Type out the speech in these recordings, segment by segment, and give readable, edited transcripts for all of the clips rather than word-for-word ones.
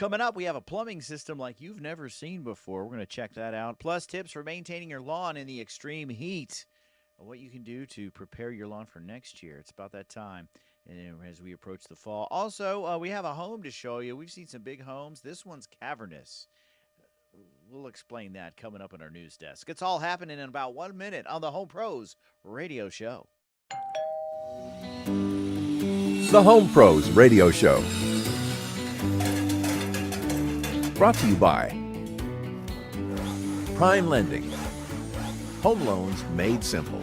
Coming up, we have a plumbing system like you've never seen before. We're going to check that out. Plus, tips for maintaining your lawn in the extreme heat. What you can do to prepare your lawn for next year. It's about that time and as we approach the fall. Also, we have a home to show you. We've seen some big homes. This one's cavernous. We'll explain that coming up in our news desk. It's all happening in about 1 minute on the Home Pros Radio Show. The Home Pros Radio Show. Brought to you by Prime Lending. Home loans made simple.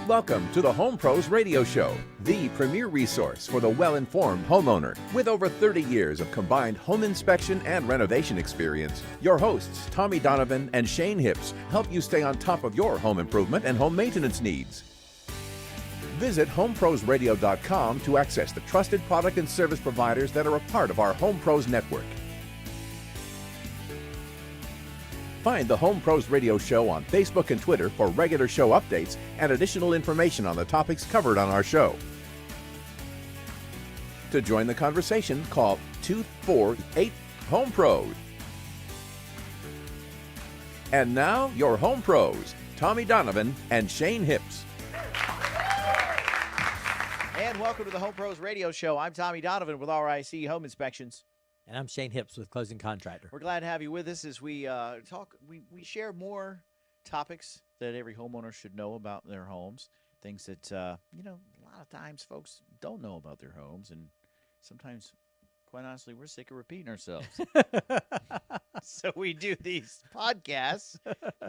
Welcome to the Home Pros Radio Show, the premier resource for the well-informed homeowner. With over 30 years of combined home inspection and renovation experience, your hosts, Tommy Donovan and Shane Hips, help you stay on top of your home improvement and home maintenance needs. Visit homeprosradio.com to access the trusted product and service providers that are a part of our Home Pros network. Find the Home Pros Radio Show on Facebook and Twitter for regular show updates and additional information on the topics covered on our show. To join the conversation, call 248-HOME-PROS. And now, your Home Pros, Tommy Donovan and Shane Hips. And welcome to the Home Pros Radio Show. I'm Tommy Donovan with RIC Home Inspections. And I'm Shane Hips with Closing Contractor. We're glad to have you with us as we talk. We share more topics that every homeowner should know about their homes. Things that, a lot of times folks don't know about their homes. And sometimes, quite honestly, we're sick of repeating ourselves. So we do these podcasts,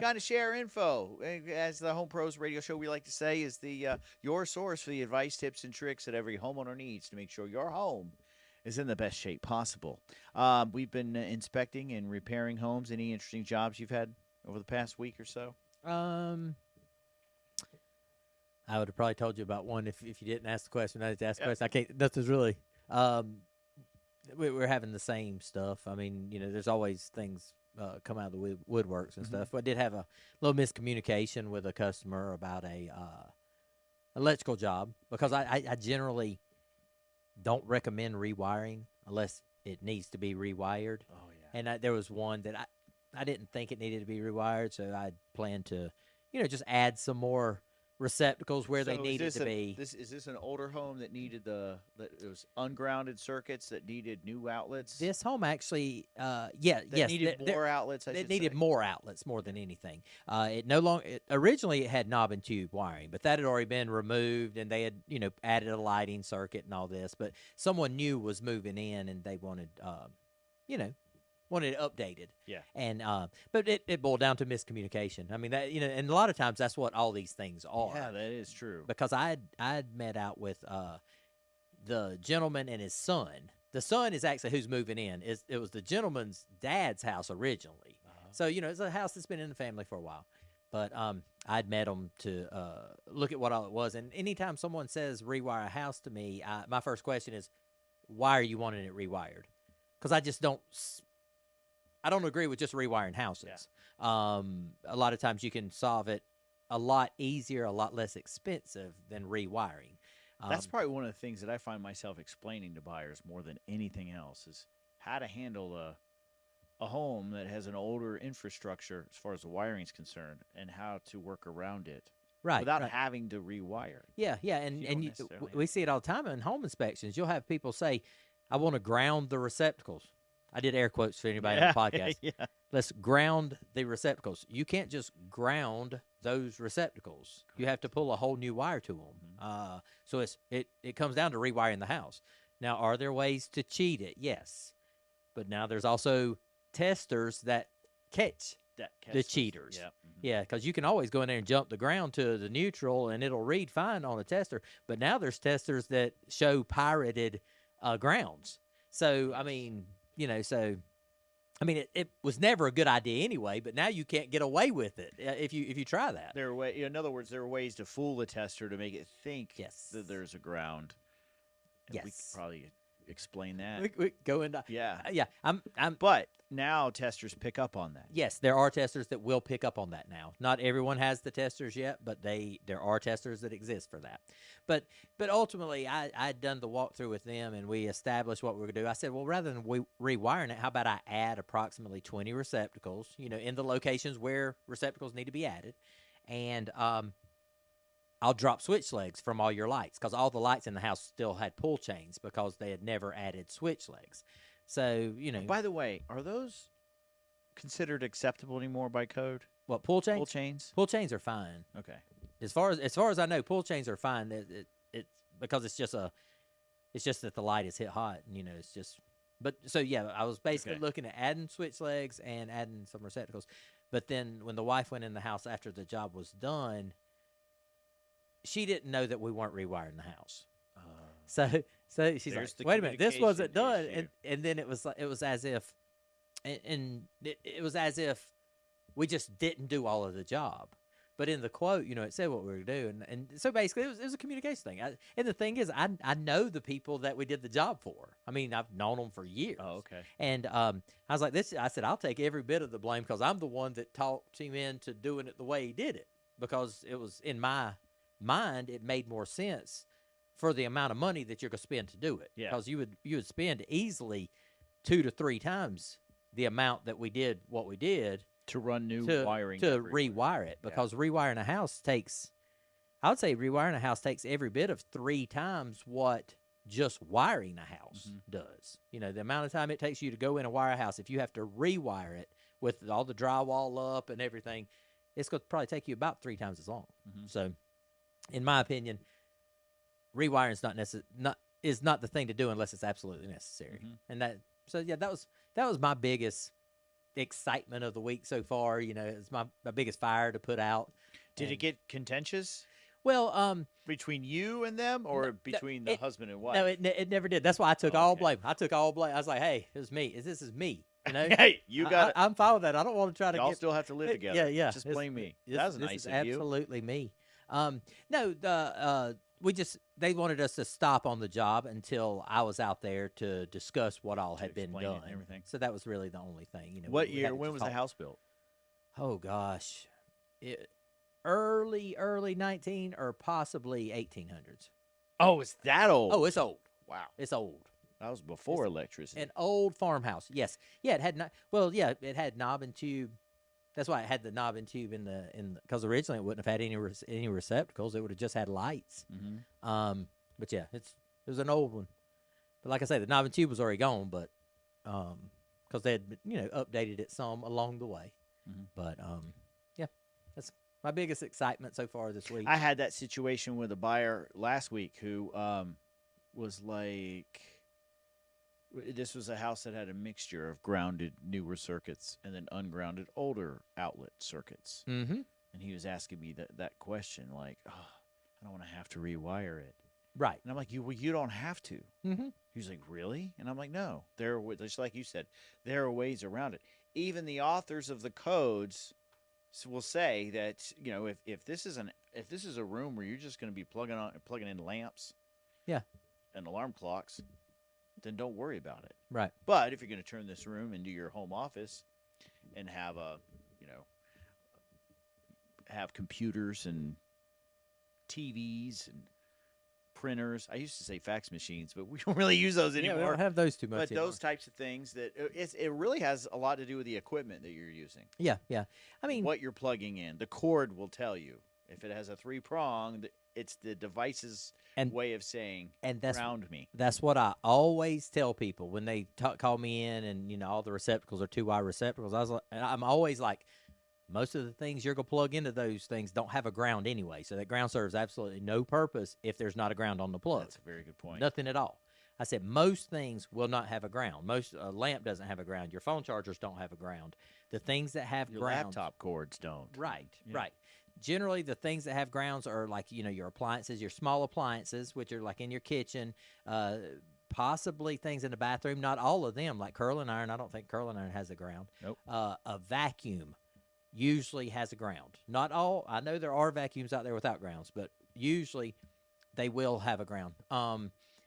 kind of share info. As the Home Pros Radio Show, we like to say, is the your source for the advice, tips, and tricks that every homeowner needs to make sure your home is in the best shape possible. We've been inspecting and repairing homes. Any interesting jobs you've had over the past week or so? I would have probably told you about one if you didn't ask the question. I didn't ask the question. I can't. Nothing's really. We're having the same stuff. I mean, there's always things come out of the woodworks and stuff. But I did have a little miscommunication with a customer about a electrical job because I generally don't recommend rewiring unless it needs to be rewired. Oh, yeah. And there was one that I didn't think it needed to be rewired, so I planned to, just add some more receptacles where they needed to be. Is this an older home that needed it was ungrounded circuits that needed new outlets? This home actually, needed more outlets. It needed more outlets more than anything. Originally it had knob and tube wiring, but that had already been removed, and they had added a lighting circuit and all this. But someone new was moving in, and they wanted it updated. Yeah. And but it boiled down to miscommunication. I mean that and a lot of times that's what all these things are. Yeah, that is true. Because I'd met out with the gentleman and his son. The son is actually who's moving in. It was the gentleman's dad's house originally. So it's a house that's been in the family for a while. But I'd met him to look at what all it was. And anytime someone says rewire a house to me, my first question is, why are you wanting it rewired? Because I don't agree with just rewiring houses. Yeah. A lot of times you can solve it a lot easier, a lot less expensive than rewiring. That's probably one of the things that I find myself explaining to buyers more than anything else is how to handle a home that has an older infrastructure as far as the wiring is concerned and how to work around it. Right, without having to rewire. Yeah, and we see it all the time in home inspections. You'll have people say, I want to ground the receptacles. I did air quotes for anybody on the podcast. Yeah. Let's ground the receptacles. You can't just ground those receptacles. You have to pull a whole new wire to them. So it comes down to rewiring the house. Now, are there ways to cheat it? Yes. But now there's also testers that catch the cheaters. Yeah, because you can always go in there and jump the ground to the neutral, and it'll read fine on a tester. But now there's testers that show pirated grounds. So, I mean... it was never a good idea anyway, but now you can't get away with it if you try that. In other words, there are ways to fool the tester to make it think that there's a ground. And we could probably explain that. We go into Yeah. yeah. I'm But now testers pick up on that. Yes, there are testers that will pick up on that now. Not everyone has the testers yet, but there are testers that exist for that. But ultimately, I'd done the walkthrough with them, and we established what we were going to do. I said, well, rather than rewiring it, how about I add approximately 20 receptacles, in the locations where receptacles need to be added, and I'll drop switch legs from all your lights, because all the lights in the house still had pull chains because they had never added switch legs. So, By the way, are those considered acceptable anymore by code? What, pull chains? Pull chains? Pull chains are fine. Okay. As far as I know, pull chains are fine. It's because it's just that the light is hit hot, and it's just. But so yeah, I was basically looking at adding switch legs and adding some receptacles. But then when the wife went in the house after the job was done, she didn't know that we weren't rewiring the house. So she's like, "Wait a minute, this wasn't done." And then it was as if, it was as if we just didn't do all of the job. But in the quote, it said what we were doing, and so basically it was a communication thing. And the thing is, I know the people that we did the job for. I mean, I've known them for years. Oh, okay. And I was like, I said, I'll take every bit of the blame, because I'm the one that talked him into doing it the way he did it, because it was in my mind, it made more sense for the amount of money that you're going to spend to do it. Yeah. Because you would spend easily 2 to 3 times the amount that we did what we did to run new wiring to rewire it, because rewiring a house takes, I would say rewiring a house takes every bit of 3 times what just wiring a house does. The amount of time it takes you to go in and wire a house, if you have to rewire it with all the drywall up and everything, it's going to probably take you about 3 times as long. So, in my opinion, rewiring is not the thing to do unless it's absolutely necessary. And that was my biggest excitement of the week so far. It's my biggest fire to put out. Did it get contentious? Well, between you and them, or between the husband and wife? No, it never did. That's why I took all blame. I took all blame. I was like, hey, it was me. This is me. Hey, you got it. I'm fine with that. I don't want to try to Y'all still have to live together. Yeah. Just blame me. That was nice of you. Absolutely me. No, they wanted us to stop on the job until I was out there to discuss what all had been done. And everything. So that was really the only thing. What year? When was the house built? Oh gosh, early 19 or possibly 1800s. Oh, it's that old. Oh, it's old. Wow, it's old. That was before electricity. An old farmhouse. Yes. Yeah, it had it had knob and tube. That's why it had the knob and tube in the because originally it wouldn't have had any receptacles. It would have just had lights. But yeah, it was an old one. But like I say, the knob and tube was already gone. But because they had updated it some along the way. But yeah, that's my biggest excitement so far this week. I had that situation with a buyer last week who was like. This was a house that had a mixture of grounded newer circuits and then ungrounded older outlet circuits. And he was asking me that question, like, oh, I don't want to have to rewire it. Right. And I'm like, you don't have to. He was like, really? And I'm like, no. Just like you said, there are ways around it. Even the authors of the codes will say that, if this is a room where you're just going to be plugging in lamps, and alarm clocks, then don't worry about it. Right. But if you're going to turn this room into your home office and have have computers and TVs and printers. I used to say fax machines, but we don't really use those anymore. Yeah, we don't have those too much But anymore. those types of things that it really has a lot to do with the equipment that you're using. Yeah. I mean, what you're plugging in. The cord will tell you. If it has a 3-prong, it's the device's way of saying, ground me. That's what I always tell people when they call me in and, all the receptacles are 2-wire receptacles. I'm always like, most of the things you're going to plug into those things don't have a ground anyway. So that ground serves absolutely no purpose if there's not a ground on the plug. That's a very good point. Nothing at all. I said most things will not have a ground. Most lamp doesn't have a ground. Your phone chargers don't have a ground. The things that have your grounds, laptop cords don't. Right. Generally, the things that have grounds are like, your appliances, your small appliances, which are like in your kitchen, possibly things in the bathroom. Not all of them, like curling iron. I don't think curling iron has a ground. Nope. A vacuum usually has a ground. Not all. I know there are vacuums out there without grounds, but usually they will have a ground.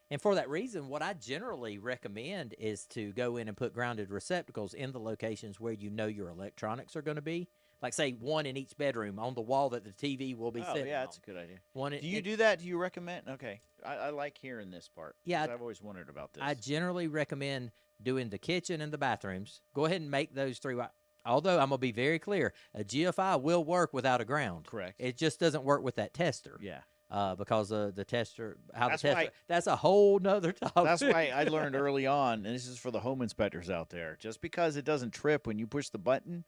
And for that reason, what I generally recommend is to go in and put grounded receptacles in the locations where you know your electronics are going to be. Like, say, one in each bedroom on the wall that the TV will be sitting yeah, on. that's a good idea. One, Do you do that? Do you recommend? Okay. I like hearing this part. Yeah, 'cause I've always wondered about this. I generally recommend doing the kitchen and the bathrooms. Go ahead and make those three. Although I'm going to be very clear, a GFI will work without a ground. Correct. It just doesn't work with that tester. Yeah. Because the tester, That's that's a whole nother topic. That's why I learned early on, and this is for the home inspectors out there, just because it doesn't trip when you push the button,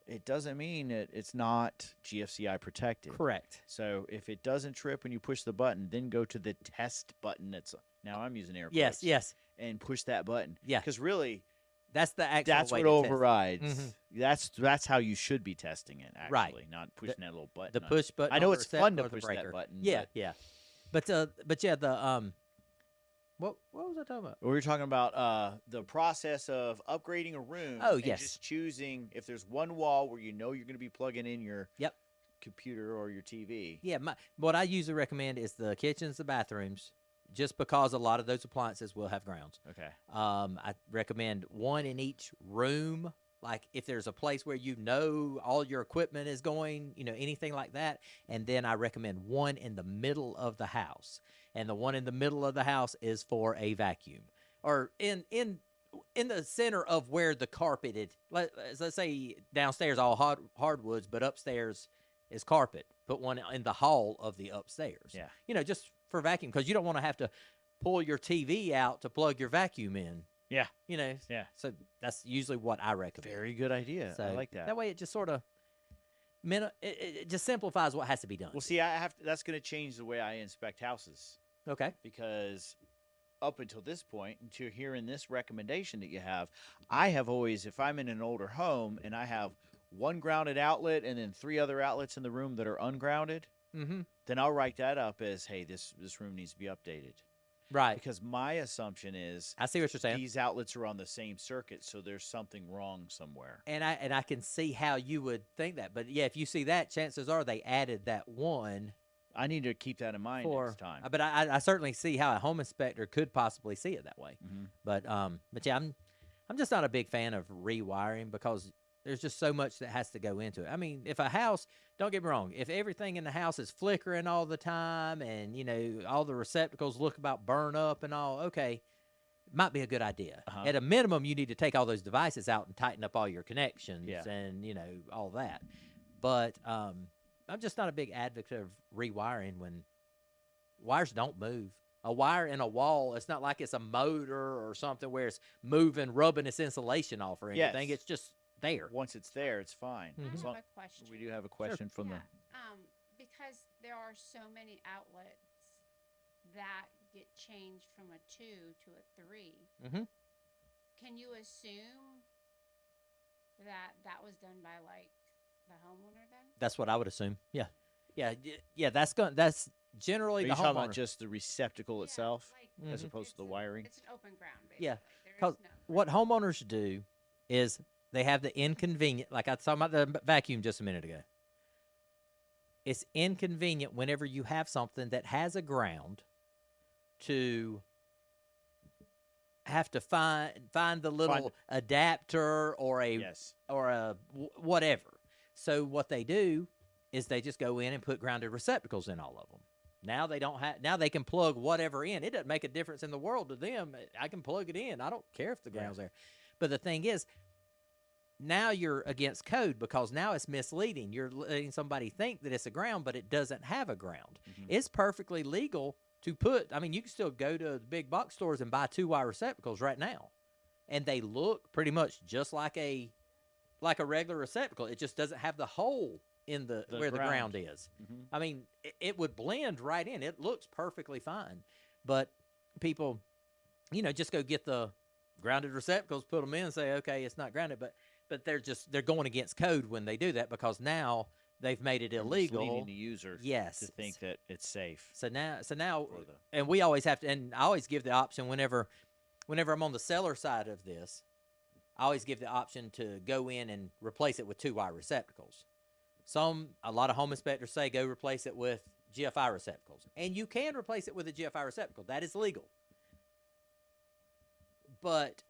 it doesn't mean it's not GFCI protected. Correct. So if it doesn't trip when you push the button, then go to the test button. Now I'm using air quotes. Yes. And push that button. Yeah. Because really, that's the actual that's way what to overrides. Mhm. That's how you should be testing it, actually, Right. not pushing that little button. The push button. I know on it's the fun to receptacle or the push breaker. that button. Yeah, yeah. But yeah, the what was I talking about? We were talking about the process of upgrading a room. Oh, and yes. just choosing if there's one wall where you know you're going to be plugging in your computer or your TV. Yeah, what I usually recommend is the kitchens, the bathrooms, just because a lot of those appliances will have grounds. Okay. I recommend one in each room. Like if there's a place where you know all your equipment is going, anything like that. And then I recommend one in the middle of the house. And the one in the middle of the house is for a vacuum. Or in the center of where the carpeted, let's say downstairs all hardwoods, but upstairs is carpet. Put one in the hall of the upstairs. Yeah. Just for vacuum, because you don't want to have to pull your TV out to plug your vacuum in. Yeah. Yeah. So that's usually what I recommend. Very good idea. So I like that. That way it just sort of it just simplifies what has to be done. Well, see, that's going to change the way I inspect houses. Okay. Because up until this point, until hearing this recommendation that you have, I have always, if I'm in an older home and I have one grounded outlet and then 3 other outlets in the room that are ungrounded, then I'll write that up as, hey, this room needs to be updated. Right. Because my assumption is I see what you're saying. These outlets are on the same circuit, so there's something wrong somewhere. And I can see how you would think that. But yeah, if you see that, chances are they added that one. I need to keep that in mind next time. But I certainly see how a home inspector could possibly see it that way. But yeah, I'm just not a big fan of rewiring because there's just so much that has to go into it. I mean, if a house, don't get me wrong, if everything in the house is flickering all the time and, all the receptacles look about burn up and all, okay, might be a good idea. At a minimum, you need to take all those devices out and tighten up all your connections and, all that. But I'm just not a big advocate of rewiring when wires don't move. A wire in a wall, it's not like it's a motor or something where it's moving, rubbing its insulation off or anything. Yes. It's just there. Once it's there, it's fine. I have a question. We do have a question from the. Because there are so many outlets that get changed from a 2 to a 3. Can you assume that was done by the homeowner then? That's what I would assume. Yeah. That's generally Are the you talking homeowner. about just the receptacle itself, as opposed to the wiring? It's an open ground, basically. Yeah. There is What homeowners do is they have the inconvenient, like I was talking about the vacuum just a minute ago. It's inconvenient whenever you have something that has a ground to have to find the little adapter or a whatever. So what they do is they just go in and put grounded receptacles in all of them. Now they don't have. Now they can plug whatever in. It doesn't make a difference in the world to them. I can plug it in. I don't care if the ground's there. But the thing is, now you're against code because now it's misleading. You're letting somebody think that it's a ground, but it doesn't have a ground. It's perfectly legal to put. I mean, you can still go to the big box stores and buy 2-wire receptacles right now, and they look pretty much just like a regular receptacle. It just doesn't have the hole in the where the ground is. I mean, it would blend right in. It looks perfectly fine, but people, just go get the grounded receptacles, put them in, and say, okay, it's not grounded, but they're going against code when they do that because now they've made it illegal. Misleading the user to think that it's safe. So now, and we always have to, and I always give the option whenever I'm on the seller side of this, I always give the option to go in and replace it with 2-wire receptacles. A lot of home inspectors say go replace it with GFI receptacles, and you can replace it with a GFI receptacle. That is legal. but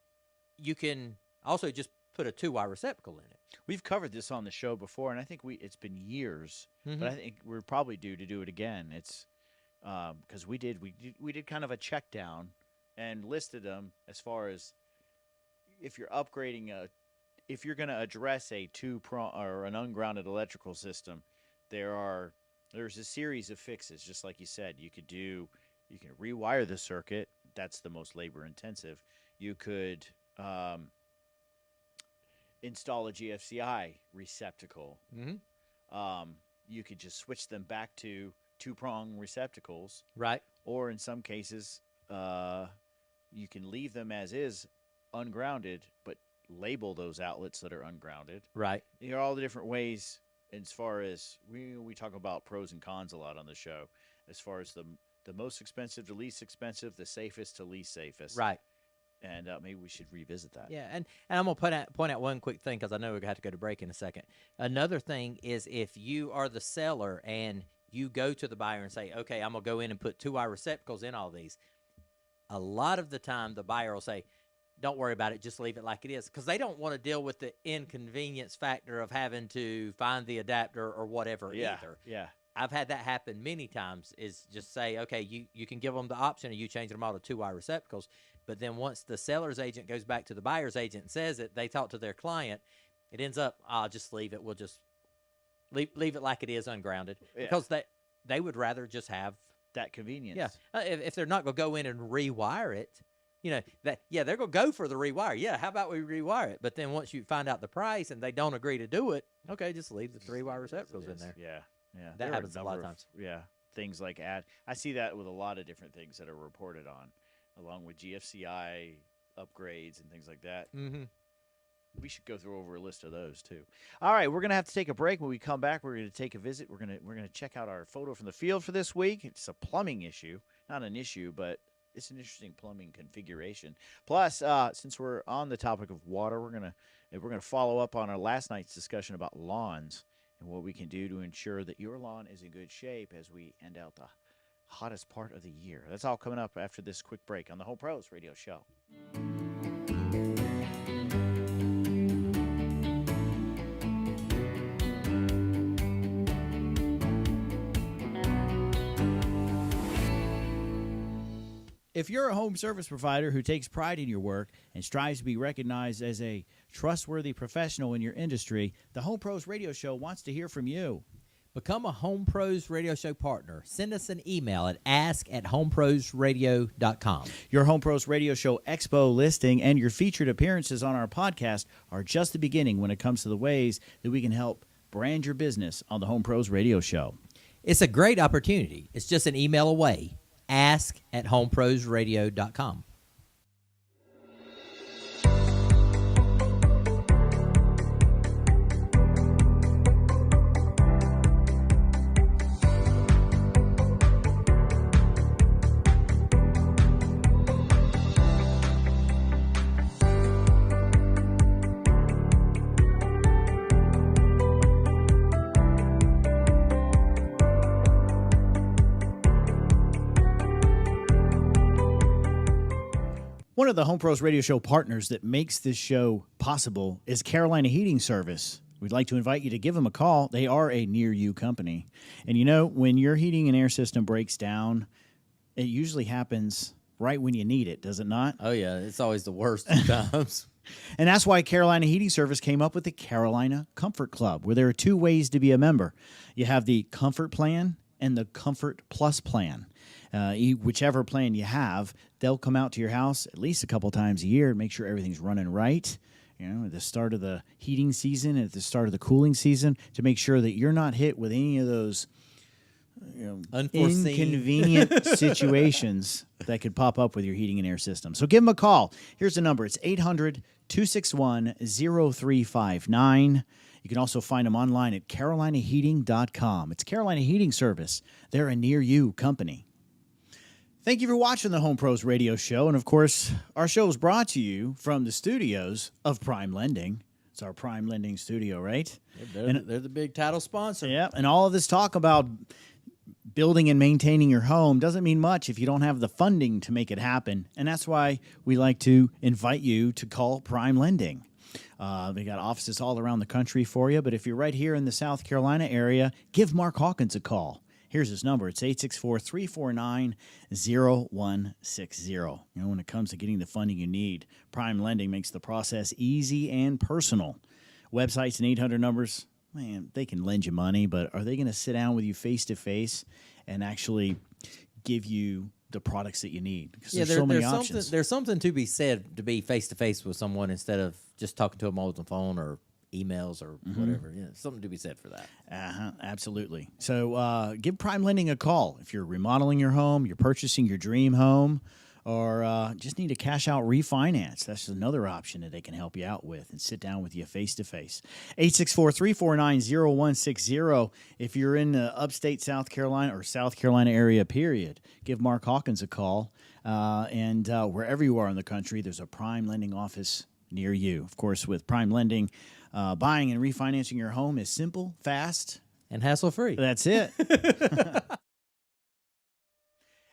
you can also just put a 2-wire receptacle in it. We've covered this on the show before, and I think it's been years, but I think we're probably due to do it again. It's because we did kind of a check down and listed them as far as if you're upgrading if you're going to address a two-prong or an ungrounded electrical system, there's a series of fixes. Just like you said, you can rewire the circuit. That's the most labor intensive. You could install a GFCI receptacle. You could just switch them back to two-prong receptacles. Right. Or in some cases, you can leave them as is, ungrounded, but label those outlets that are ungrounded. Right. You know, all the different ways as far as we talk about pros and cons a lot on the show, as far as the most expensive to least expensive, the safest to least safest. Right. And maybe we should revisit that. Yeah, and I'm going to point out one quick thing because I know we have to go to break in a second. Another thing is if you are the seller and you go to the buyer and say, okay, I'm going to go in and put 2-wire receptacles in all these, a lot of the time the buyer will say, don't worry about it, just leave it like it is, because they don't want to deal with the inconvenience factor of having to find the adapter or whatever either. Yeah. I've had that happen many times, is just say, okay, you can give them the option of you changing them all to 2-wire receptacles, but then once the seller's agent goes back to the buyer's agent and says it, they talk to their client, it ends up, I'll just leave it. We'll just leave it like it is, ungrounded, because they would rather just have that convenience. Yeah. If they're not going to go in and rewire it, they're going to go for the rewire. Yeah, how about we rewire it? But then once you find out the price and they don't agree to do it, okay, just leave the 3-wire receptacles in there. Yeah. That happens a lot of times. Things like I see that with a lot of different things that are reported on, along with GFCI upgrades and things like that. Mm-hmm. We should go through over a list of those too. All right, we're gonna have to take a break. When we come back, we're gonna take a visit. We're gonna check out our photo from the field for this week. It's a plumbing issue, not an issue, but it's an interesting plumbing configuration. Plus, since we're on the topic of water, we're gonna follow up on our last night's discussion about lawns and what we can do to ensure that your lawn is in good shape as we end out the hottest part of the year. That's all coming up after this quick break on the Home Pros Radio Show. If you're a home service provider who takes pride in your work and strives to be recognized as a trustworthy professional in your industry, the Home Pros Radio Show wants to hear from you. Become a Home Pros Radio Show partner. Send us an email at ask@homeprosradio.com. Your Home Pros Radio Show Expo listing and your featured appearances on our podcast are just the beginning when it comes to the ways that we can help brand your business on the Home Pros Radio Show. It's a great opportunity. It's just an email away. ask@homeprosradio.com. One of the Home Pros Radio Show partners that makes this show possible is Carolina Heating Service. We'd like to invite you to give them a call. They are a near-you company. And when your heating and air system breaks down, it usually happens right when you need it, does it not? Oh, yeah. It's always the worst times. And that's why Carolina Heating Service came up with the Carolina Comfort Club, where there are 2 ways to be a member. You have the Comfort Plan and the Comfort Plus Plan. Whichever plan you have, they'll come out to your house at least a couple times a year and make sure everything's running right. At the start of the heating season, at the start of the cooling season, to make sure that you're not hit with any of those inconvenient situations that could pop up with your heating and air system. So give them a call. Here's the number. It's 800-261-0359. You can also find them online at carolinaheating.com. It's Carolina Heating Service. They're a near-you company. Thank you for watching the Home Pros Radio Show. And, of course, our show is brought to you from the studios of Prime Lending. It's our Prime Lending studio, right? They're the big title sponsor. Yeah, and all of this talk about building and maintaining your home doesn't mean much if you don't have the funding to make it happen. And that's why we like to invite you to call Prime Lending. They got offices all around the country for you, but if you're right here in the South Carolina area, give Mark Hawkins a call. Here's his number. It's 864-349-0160. When it comes to getting the funding you need, Prime Lending makes the process easy and personal. Websites and 800 numbers, man, they can lend you money, but are they going to sit down with you face-to-face and actually give you the products that you need? Because there's so many options. There's something to be said to be face-to-face with someone instead of just talking to them over the phone or emails or whatever. Yeah, something to be said for that. Absolutely. So give Prime Lending a call if you're remodeling your home, you're purchasing your dream home, or just need a cash-out refinance. That's another option that they can help you out with and sit down with you face-to-face. 864-349-0160. If you're in the upstate South Carolina or South Carolina area, period, give Mark Hawkins a call. And wherever you are in the country, there's a Prime Lending office near you. Of course, with Prime Lending, buying and refinancing your home is simple, fast, and hassle-free. That's it.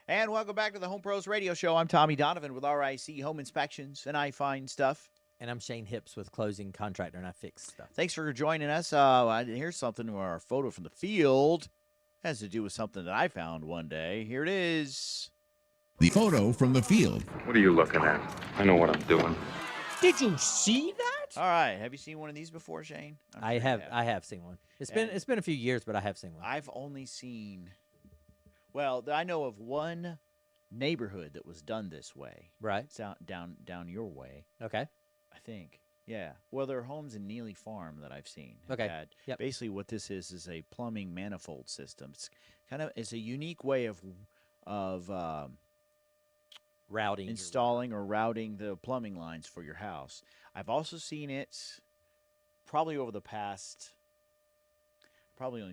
And welcome back to the Home Pros Radio Show. I'm Tommy Donovan with RIC Home Inspections, and I find stuff. And I'm Shane Hips with Closing Contractor, and I fix stuff. Thanks for joining us. Here's something, our photo from the field has to do with something that I found one day. Here it is. The photo from the field. What are you looking at? I know what I'm doing. Did you see that? All right. Have you seen one of these before, Shane? I have seen one. It's been a few years, but I have seen one. I've only seen... Well, I know of one neighborhood that was done this way. Right. It's down your way. Okay. I think. Yeah. Well, there are homes in Neely Farm that I've seen. Okay. Yep. Basically, what this is a plumbing manifold system. It's a unique way of routing, installing or routing the plumbing lines for your house. I've also seen it probably only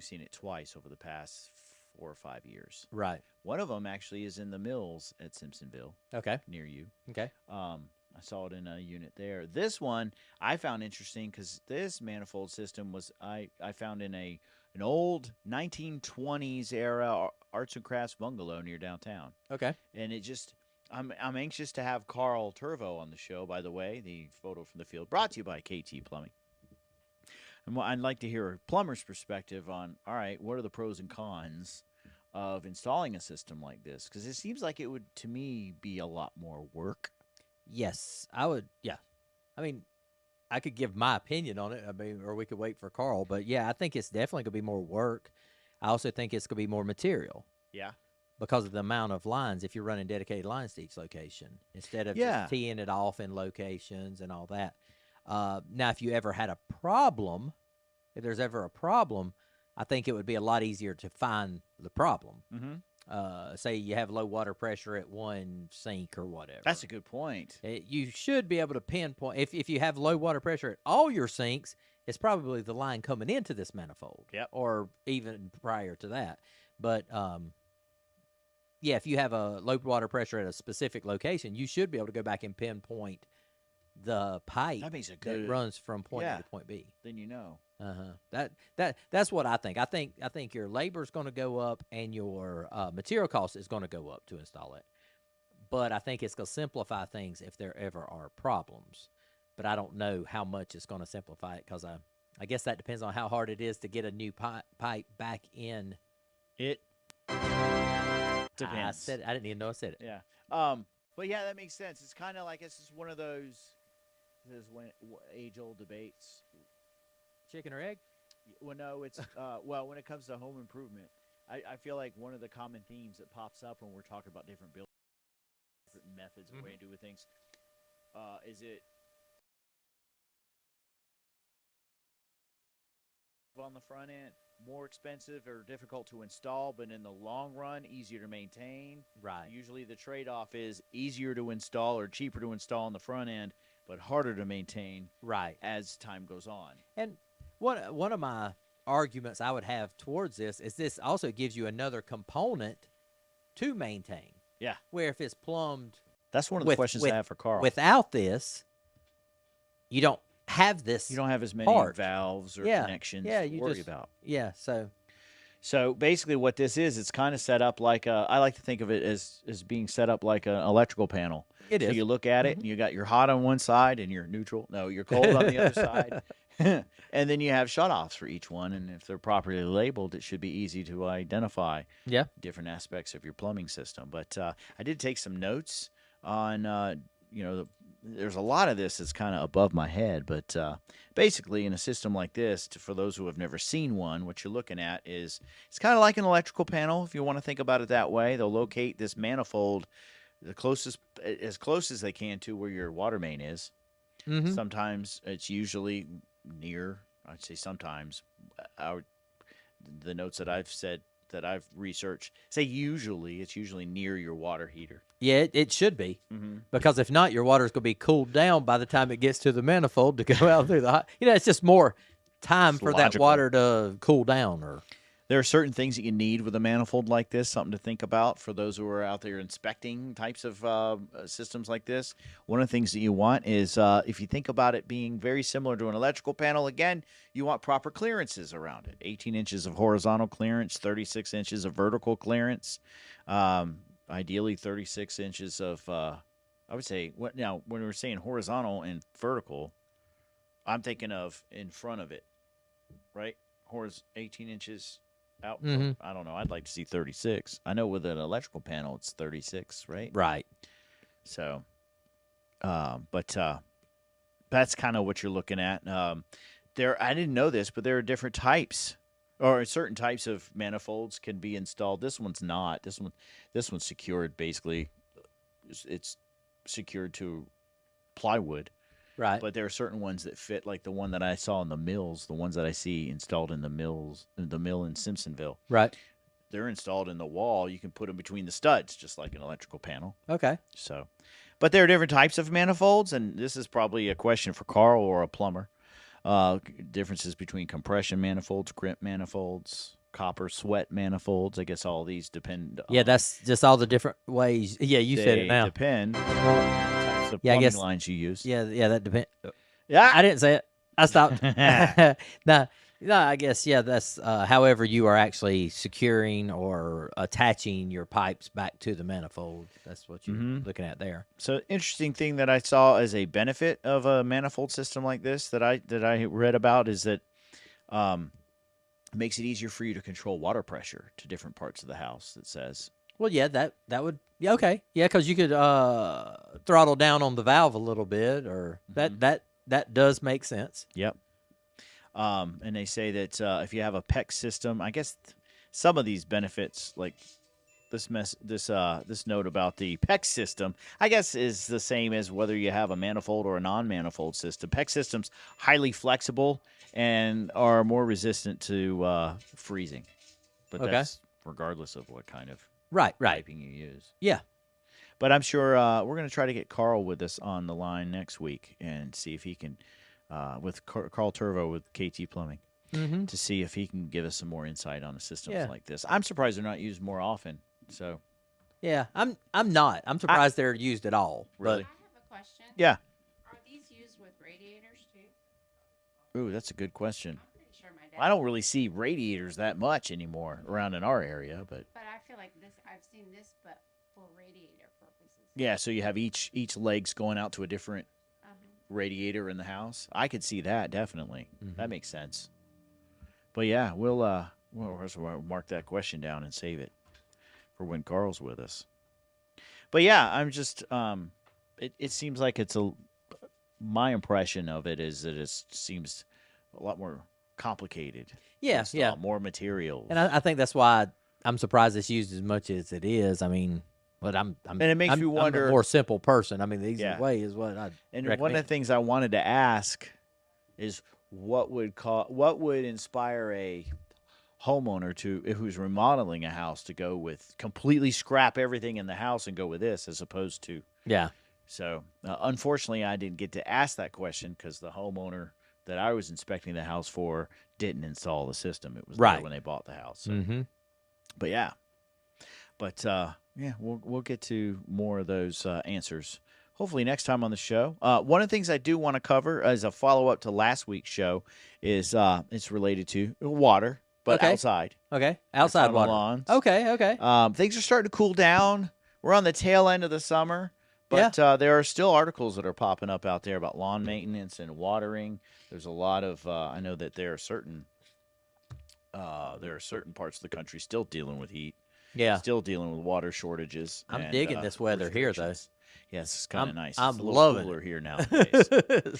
seen it twice over the past 4 or 5 years. Right. One of them actually is in the mills at Simpsonville. Okay. Near you. Okay. I saw it in a unit there. This one I found interesting because this manifold system was I found in an old 1920s era arts and crafts bungalow near downtown. Okay. And it just I'm anxious to have Carl Turvo on the show, by the way. The photo from the field brought to you by KT Plumbing. And I'd like to hear a plumber's perspective on, all right, what are the pros and cons of installing a system like this? Because it seems like it would, to me, be a lot more work. Yes, I would. Yeah. I mean, I could give my opinion on it. Or we could wait for Carl. But, yeah, I think it's definitely going to be more work. I also think it's going to be more material. Yeah. Because of the amount of lines, if you're running dedicated lines to each location, instead of just teeing it off in locations and all that. Now, if you ever had a problem, if there's ever a problem, I think it would be a lot easier to find the problem. Mm-hmm. Say you have low water pressure at one sink or whatever. That's a good point. You should be able to pinpoint. If you have low water pressure at all your sinks, it's probably the line coming into this manifold. Yep. Or even prior to that. But, yeah, if you have a low water pressure at a specific location, you should be able to go back and pinpoint the pipe that runs from point A to point B. Then you know. That's what I think. I think your labor is going to go up and your material cost is going to go up to install it. But I think it's going to simplify things if there ever are problems. But I don't know how much it's going to simplify it because I guess that depends on how hard it is to get a new pipe back in. It depends. I didn't even know I said it. Yeah. But yeah, that makes sense. It's kind of like it's just one of those age-old debates. Chicken or egg? Well, no, it's well, when it comes to home improvement, I feel like one of the common themes that pops up when we're talking about different building, different methods of way to do things, is it on the front end more expensive or difficult to install, but in the long run easier to maintain. Right. Usually the trade-off is easier to install or cheaper to install on the front end, but harder to maintain. Right. As time goes on. And one of my arguments I would have towards this is this also gives you another component to maintain. Yeah. Where if it's plumbed, that's one of the questions I have for Carl. Without this, you don't have this. You don't have as many valves or connections to worry about. Yeah, so So basically, what this is, it's kind of set up like I like to think of it as being set up like an electrical panel. It so is. you look at it, and you got your hot on one side, and you're neutral. No, you're cold on the other side, and then you have shutoffs for each one. And if they're properly labeled, it should be easy to identify different aspects of your plumbing system. But I did take some notes on there's a lot of this that's kind of above my head, but basically in a system like this, for those who have never seen one, what you're looking at is it's kind of like an electrical panel, if you want to think about it that way. They'll locate this manifold as close as they can to where your water main is. Mm-hmm. Sometimes it's usually near. I'd say sometimes. The notes that I've researched say it's usually near your water heater. Yeah, it should be, because if not, your water's going to be cooled down by the time it gets to the manifold to go out through the hot. It's just more time for that water to cool down. Or there are certain things that you need with a manifold like this, something to think about for those who are out there inspecting types of systems like this. One of the things that you want is, if you think about it being very similar to an electrical panel, again, you want proper clearances around it. 18 inches of horizontal clearance, 36 inches of vertical clearance, ideally 36 inches of, I would say, now when we're saying horizontal and vertical, I'm thinking of in front of it, right? 18 inches out. I don't know. I'd like to see 36. I know with an electrical panel, it's 36, right? Right. So, but that's kind of what you're looking at. I didn't know this, but there are different types, or certain types of manifolds can be installed. This one's not. This one's secured. Basically, it's secured to plywood. Right. But there are certain ones that fit, like the one that I saw in the mills, the ones that I see installed in the mill in Simpsonville. Right. They're installed in the wall. You can put them between the studs, just like an electrical panel. Okay. So, but there are different types of manifolds, and this is probably a question for Carl or a plumber. Differences between compression manifolds, crimp manifolds, copper sweat manifolds. I guess all these depend. Yeah, that's just all the different ways. Yeah, you said it now. Depend. Types of plumbing lines you use. Yeah, that depends. Yeah, I didn't say it. I stopped. No, I guess that's however you are actually securing or attaching your pipes back to the manifold. That's what you're looking at there. So, interesting thing that I saw as a benefit of a manifold system like this that I read about is that it makes it easier for you to control water pressure to different parts of the house. It says. Well, yeah, that would okay, yeah, because you could throttle down on the valve a little bit, or that does make sense. Yep. And they say that if you have a PEX system, I guess some of these benefits, like this note about the PEX system, I guess is the same as whether you have a manifold or a non-manifold system. PEX systems highly flexible and are more resistant to freezing, but that's regardless of what kind of piping you use. Yeah. But I'm sure we're going to try to get Carl with us on the line next week and see if he can. With Carl Turvo with KT Plumbing, to see if he can give us some more insight on a system like this. I'm surprised they're not used more often. So, yeah, I'm not. I'm surprised they're used at all. Really? I have a question. Yeah. Are these used with radiators too? Ooh, that's a good question. I'm pretty sure my dad. I don't really see radiators that much anymore around in our area, but I feel like I've seen this, but for radiator purposes. yeah. So you have each legs going out to a different radiator in the house. I could see that definitely. That makes sense. But yeah, we'll mark that question down and save it for when Carl's with us. But yeah, I'm just it seems like my impression of it is that it seems a lot more complicated. Yeah, more materials. And I think that's why I'm surprised it's used as much as it is. I mean, but and it makes me wonder. I'm a more simple person. I mean, the easy way is what I. And recommend. one of the things I wanted to ask is what would inspire a homeowner who's remodeling a house to go with completely scrap everything in the house and go with this as opposed to So unfortunately, I didn't get to ask that question because the homeowner that I was inspecting the house for didn't install the system. It was there when they bought the house. So. But yeah. But yeah, we'll get to more of those answers hopefully next time on the show. One of the things I do want to cover as a follow-up to last week's show is it's related to water but Okay. outside. Okay. Outside on the water. lawns. Okay. Okay. Things are starting to cool down. We're on the tail end of the summer, but there are still articles that are popping up out there about lawn maintenance and watering. There's a lot of I know that there are certain parts of the country still dealing with heat. Yeah. Still dealing with water shortages. I'm digging this weather here, though. Yes, it's kind of nice. I'm it's a little loving cooler it. here nowadays.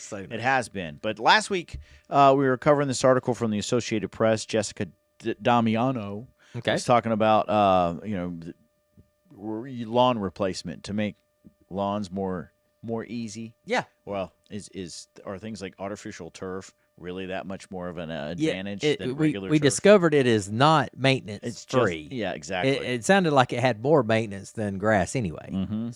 So It has been. But last week, we were covering this article from the Associated Press. Jessica Damiano was talking about, lawn replacement to make lawns more easy. Yeah. Well, are things like artificial turf really that much more of an advantage than regular we turf? discovered it is not maintenance It's free. Yeah, exactly. It sounded like it had more maintenance than grass anyway. Mm-hmm.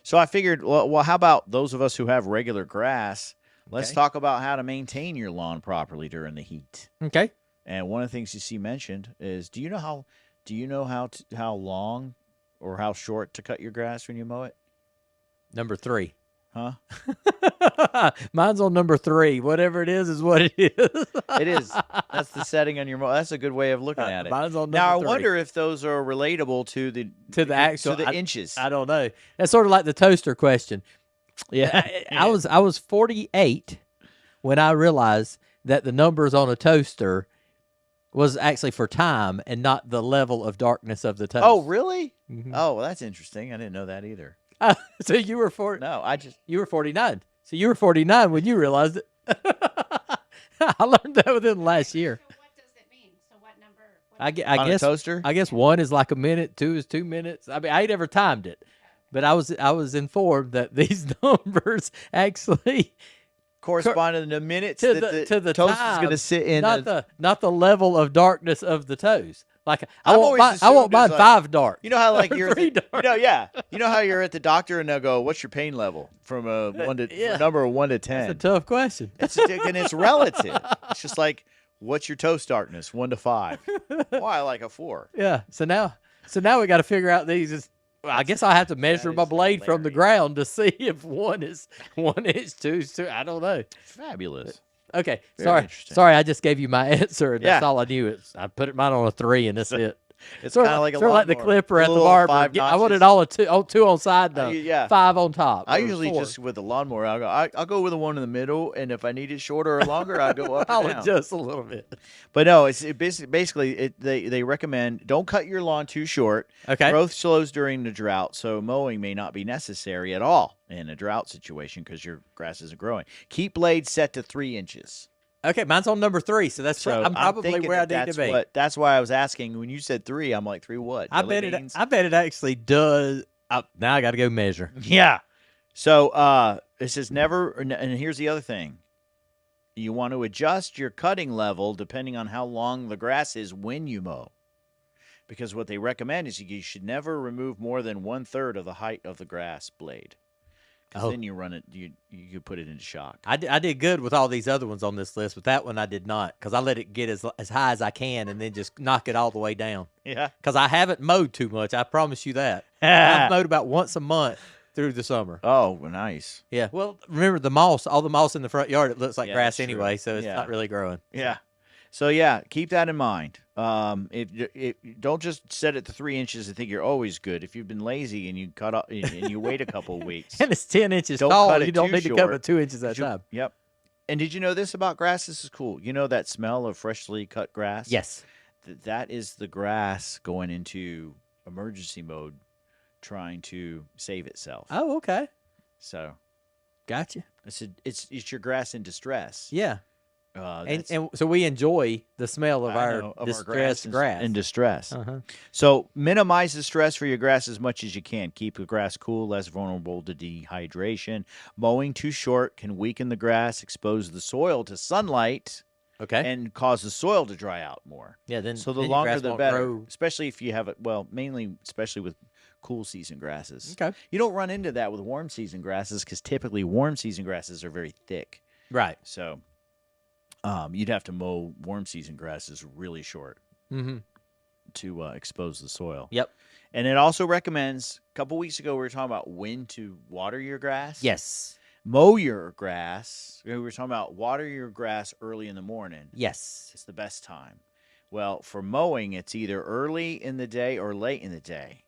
So I figured, well, how about those of us who have regular grass? Let's talk about how to maintain your lawn properly during the heat. Okay. And one of the things you see mentioned is, do you know how long or how short to cut your grass when you mow it? Number 3. Huh? Mine's on number 3. Whatever it is what it is. It is. That's the setting on your mow. That's a good way of looking at it. Mine's on number now, 3. I wonder if those are relatable to the inches. I don't know. That's sort of like the toaster question. Yeah. I was 48 when I realized that the numbers on a toaster was actually for time and not the level of darkness of the toast. Oh, really? Mm-hmm. Oh, well, that's interesting. I didn't know that either. So you were you were 49. So you were 49 when you realized it. I learned that within the last year. So what does it mean? So what number? I on guess a toaster? I guess 1 is like a minute, 2 is 2 minutes. I mean, I ain't ever timed it, but I was informed that these numbers actually correspond to the minutes to that the toast time, is going to sit in. Not the level of darkness of the toes. Like I won't mind 5 dark. You know how like you're 3 dark. You know how you're at the doctor and they'll go, "What's your pain level?" from a number of 1 to 10. That's a tough question. It's relative. It's just like, what's your toast darkness? 1 to 5. Well, I like a 4. Yeah. So now we got to figure out these. I guess I have to measure my blade from the ground to see if 1 is 1 inch, 2 is 2. I don't know. Fabulous. Okay. Very Sorry. I just gave you my answer, and that's Yeah. all I knew. I put mine on a 3, and that's it. It's Sort kind of of like like the clipper at the little barber. 5 I wanted notches. all 2 on side, though. Yeah. 5 on top. I or usually 4. just with the lawnmower, I'll go with the one in the middle, and if I need it shorter or longer, I'll go up I'll or down. adjust a little bit. But no, basically they recommend don't cut your lawn too short. Okay. Growth slows during the drought, so mowing may not be necessary at all in a drought situation because your grass isn't growing. Keep blades set to 3 inches. Okay, mine's on number 3, so that's So I'm probably thinking where I that need to be. that's why I was asking when you said 3. I'm like 3 what? I bet it actually does. Now I got to go measure. Yeah. So it says never, and here's the other thing. You want to adjust your cutting level depending on how long the grass is when you mow. Because what they recommend is you should never remove more than 1/3 of the height of the grass blade. Because then you run it, you put it into shock. I did good with all these other ones on this list, but that one I did not because I let it get as high as I can and then just knock it all the way down. Yeah. Because I haven't mowed too much. I promise you that. I've mowed about once a month through the summer. Oh, nice. Yeah. Well, remember the moss, all the moss in the front yard, it looks like grass that's true. anyway, so it's Yeah. not really growing. Yeah. So yeah, keep that in mind. If don't just set it to 3 inches and think you're always good. If you've been lazy and you cut up and you wait a couple of weeks, And it's 10 inches Don't tall. cut it You don't too need to cut short. it 2 inches at a time. Yep. And did you know this about grass? This is cool. You know that smell of freshly cut grass? Yes. That is the grass going into emergency mode, trying to save itself. Oh, okay. So Gotcha. it's your grass in distress. Yeah. That's- And so we enjoy the smell of I our know, of our distressed grass. in distress. Uh-huh. So minimize the stress for your grass as much as you can. Keep the grass cool, less vulnerable to dehydration. Mowing too short can weaken the grass, expose the soil to sunlight, Okay. and cause the soil to dry out more. Yeah. Then So the then your longer grass the won't better, grow. especially if you have it. Well, mainly, especially with cool season grasses. Okay. You don't run into that with warm season grasses because typically warm season grasses are very thick. Right. So you'd have to mow warm season grasses really short Mm-hmm. to expose the soil. Yep. And it also recommends, a couple weeks ago, we were talking about when to water your grass. Yes. Mow your grass. We were talking about water your grass early in the morning. Yes. It's the best time. Well, for mowing, it's either early in the day or late in the day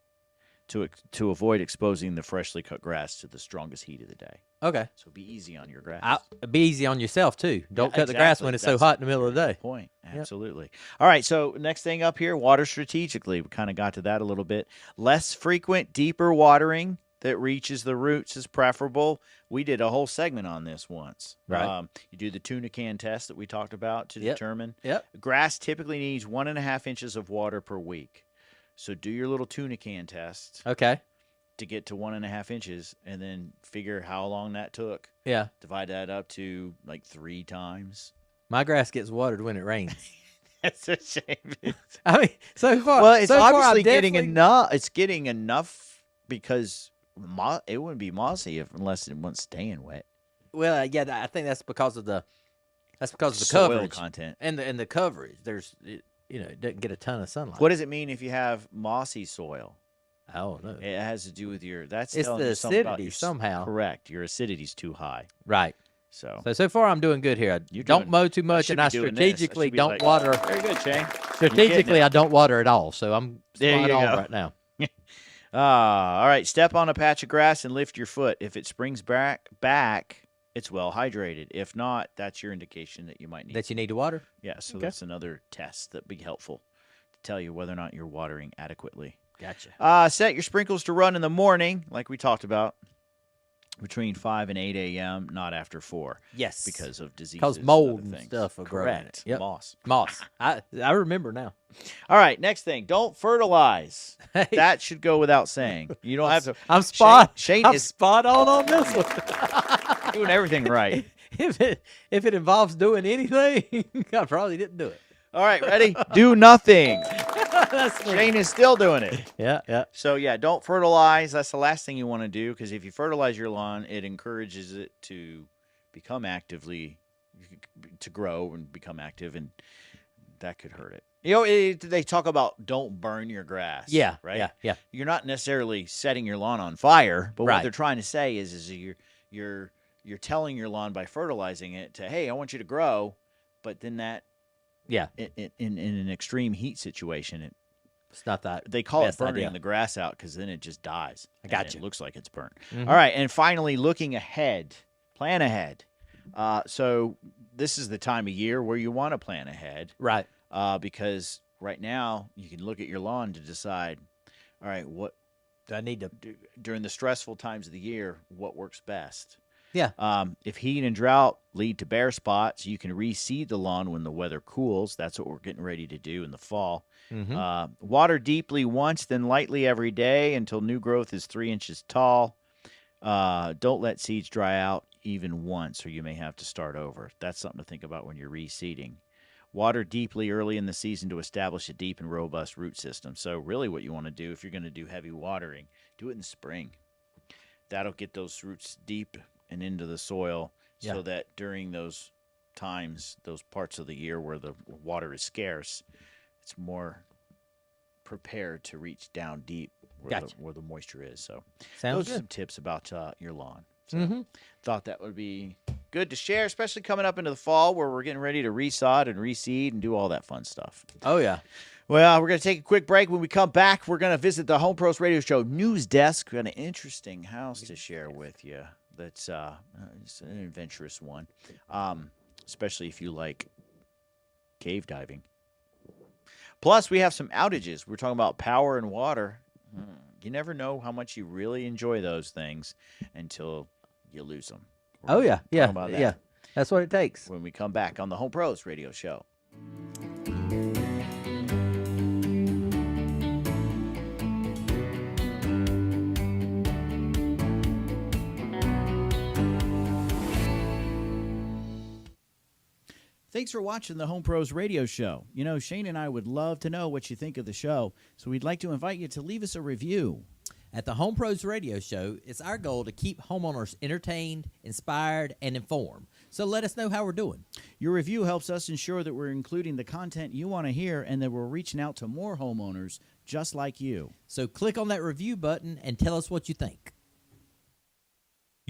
to avoid exposing the freshly cut grass to the strongest heat of the day. Okay. So be easy on your grass. Be easy on yourself, too. Don't cut the grass when it's so hot in the middle of the day. Good point. Absolutely. Yep. All right, so next thing up here, water strategically. We kind of got to that a little bit. Less frequent, deeper watering that reaches the roots is preferable. We did a whole segment on this once. Right. You do the tuna can test that we talked about to determine. Yep. Grass typically needs 1.5 inches of water per week. So do your little tuna can test. Okay. To get to 1.5 inches, and then figure how long that took. Yeah. Divide that up to like 3 times. My grass gets watered when it rains. That's a shame. I mean, so far. Well, it's so obviously getting enough. It's getting enough because it wouldn't be mossy unless it wasn't staying wet. Well, yeah, I think that's because of the soil coverage content and the coverage. It doesn't get a ton of sunlight. What does it mean if you have mossy soil? I don't know. It has to do with it's the acidity somehow. Correct. Your acidity's too high. Right. So far I'm doing good here. Don't mow too much, and I strategically don't water. Very good, Shane. Strategically, I don't water at all, so I'm spot on right now. All right. Step on a patch of grass and lift your foot. If it springs back, it's well hydrated. If not, that's your indication that you might need. That you need to water? Yeah, so that's another test that'd be helpful to tell you whether or not you're watering adequately. Gotcha. Set your sprinklers to run in the morning, like we talked about, between 5 and 8 a.m., not after 4. Yes. Because of diseases. Because mold and and stuff will grow in it. Yep. Moss. I remember now. All right, next thing. Don't fertilize. Hey. That should go without saying. You don't have to. I'm Shane I'm is spot on this one. doing everything right. If it involves doing anything, I probably didn't do it. All right, ready? Do nothing. Shane is still doing it. Yeah. So, don't fertilize. That's the last thing you want to do, because if you fertilize your lawn, it encourages it to become to grow and become active, and that could hurt it. They talk about don't burn your grass. Yeah. Right? Yeah. You're not necessarily setting your lawn on fire, but right. what they're trying to say is you're telling your lawn by fertilizing it to, hey, I want you to grow, but then that, in an extreme heat situation, it's not that. They call it burning idea. The grass out, because then it just dies. I got you. It looks like it's burnt. Mm-hmm. All right, and finally, looking ahead, plan ahead. So this is the time of year where you want to plan ahead, right? Because right now you can look at your lawn to decide, all right, what do I need to do during the stressful times of the year? What works best? Yeah. If heat and drought lead to bare spots, you can reseed the lawn when the weather cools. That's what we're getting ready to do in the fall. Mm-hmm. Water deeply once, then lightly every day until new growth is 3 inches tall. Don't let seeds dry out even once, or you may have to start over. That's something to think about when you're reseeding. Water deeply early in the season to establish a deep and robust root system. So really what you want to do, if you're going to do heavy watering, do it in spring. That'll get those roots deep and into the soil, so that during those times, those parts of the year where the water is scarce, it's more prepared to reach down deep where the moisture is. So those are some tips about your lawn. So thought that would be good to share, especially coming up into the fall where we're getting ready to resod and reseed and do all that fun stuff. Oh, yeah. Well, we're going to take a quick break. When we come back, we're going to visit the Home Pros Radio Show news desk. We've got an interesting house to share with you. That's it's an adventurous one, especially if you like cave diving. Plus, we have some outages. We're talking about power and water. You never know how much you really enjoy those things until you lose them. Oh, yeah. Yeah. That That's what it takes. when we come back on the Home Pros Radio Show. Thanks for watching the Home Pros Radio Show. You know, Shane and I would love to know what you think of the show, so we'd like to invite you to leave us a review. At the Home Pros Radio Show, it's our goal to keep homeowners entertained, inspired, and informed. So let us know how we're doing. Your review helps us ensure that we're including the content you want to hear and that we're reaching out to more homeowners just like you. So click on that review button and tell us what you think.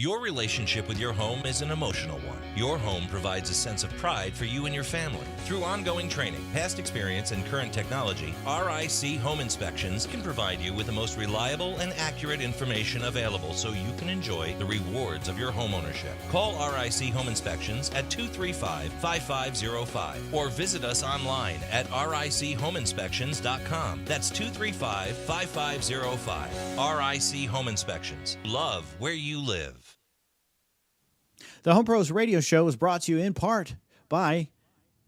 Your relationship with your home is an emotional one. Your home provides a sense of pride for you and your family. Through ongoing training, past experience, and current technology, RIC Home Inspections can provide you with the most reliable and accurate information available so you can enjoy the rewards of your homeownership. Call RIC Home Inspections at 235-5505 or visit us online at richomeinspections.com. That's 235-5505. RIC Home Inspections. Love where you live. The Home Pros Radio Show is brought to you in part by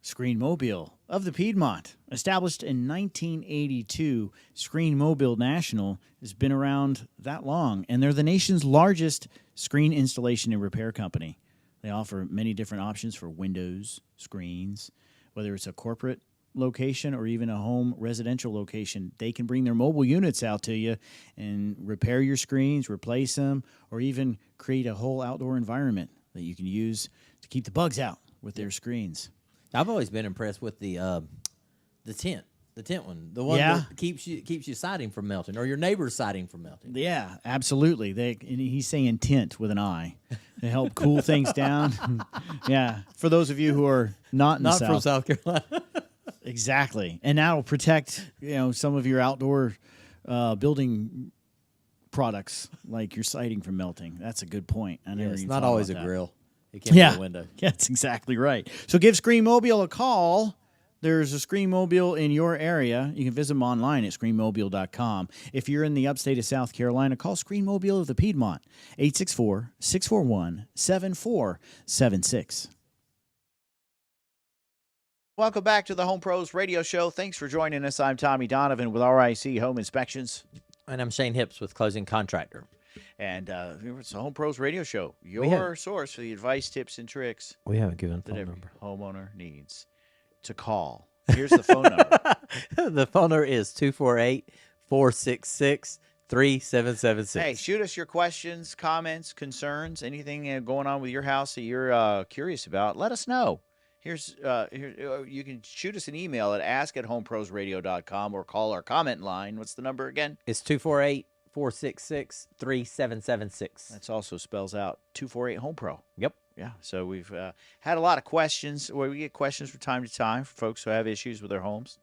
Screen Mobile of the Piedmont. Established in 1982, Screen Mobile National has been around that long, and they're the nation's largest screen installation and repair company. They offer many different options for windows, screens, whether it's a corporate location or even a home residential location. They can bring their mobile units out to you and repair your screens, replace them, or even create a whole outdoor environment that you can use to keep the bugs out with their screens. I've always been impressed with the tent one, the one that keeps you siding from melting, or your neighbor's siding from melting. Yeah, absolutely. And he's saying tint with an I to help cool things down. Yeah, for those of you who are not from South Carolina. Exactly, and that'll protect some of your outdoor building products, like your siding from melting. That's a good point. It's not always a grill. It can be a window. Yeah, that's exactly right. So give Screen Mobile a call. There's a Screen Mobile in your area. You can visit them online at screenmobile.com. If you're in the upstate of South Carolina, call Screen Mobile of the Piedmont, 864-641-7476. Welcome back to the Home Pros Radio Show. Thanks for joining us. I'm Tommy Donovan with RIC Home Inspections. And I'm Shane Hips with Closing Contractor. And it's the Home Pros Radio Show, your source for the advice, tips, and tricks we haven't given that every homeowner needs to call. Here's the phone number. The phone number is 248-466-3776. Hey, shoot us your questions, comments, concerns, anything going on with your house that you're curious about. Let us know. Here, you can shoot us an email at ask@homeprosradio.com or call our comment line. What's the number again? It's 248-466-3776. That's also spells out 248-HOME-PRO. Yep. Yeah, so we've had a lot of questions. We get questions from time to time for folks who have issues with their homes,